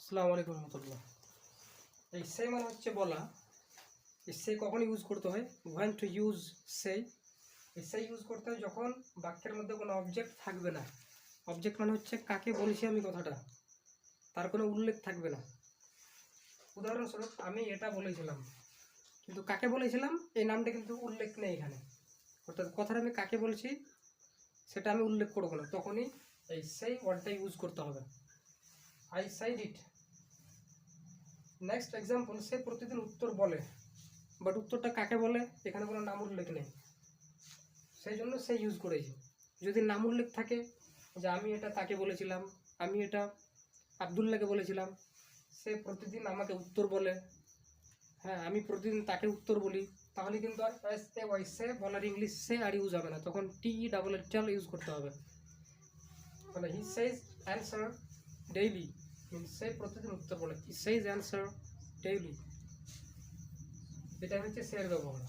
আসসালামু আলাইকুম রহমতুল্লাহ। এই সে মানে হচ্ছে বলা। এই সে কখন ইউজ করতে হয়? ওয়ান টু ইউজ সে। এই সে ইউজ করতে হয় যখন বাক্যের মধ্যে কোনো অবজেক্ট থাকবে না। অবজেক্ট মানে হচ্ছে কাকে বলছি আমি কথাটা, তার কোনো উল্লেখ থাকবে না। উদাহরণস্বরূপ আমি এটা বলেছিলাম, কিন্তু কাকে বলেছিলাম এই নামটা কিন্তু উল্লেখ নেই এখানে। অর্থাৎ কথাটা আমি কাকে বলছি সেটা আমি উল্লেখ করবো না, তখনই এই সেই ওয়ার্ডটা ইউজ করতে হবে। I side it. Next example, সে প্রতিদিন উত্তর বলে, বাট উত্তরটা কাকে বলে এখানে কোনো নাম উল্লেখ নেই, সেই জন্য সে ইউজ করেছি। যদি নাম উল্লেখ থাকে যে আমি এটা তাকে বলেছিলাম, আমি এটা আবদুল্লাহকে বলেছিলাম, সে প্রতিদিন আমাকে উত্তর বলে, হ্যাঁ আমি প্রতিদিন তাকে উত্তর বলি, তাহলে কিন্তু আর এস এ ওয়াই সে বলার ইংলিশ সে আর ইউজ হবে না, তখন টি ই ডাবল টেল ইউজ করতে হবে। মানে হি সেজ অ্যান্সার ডেইলি, মিনস সে প্রতিদিন উত্তর বলে, হি সেজ অ্যান্সার ডেইলি। এটা হচ্ছে সে এর ব্যবহার।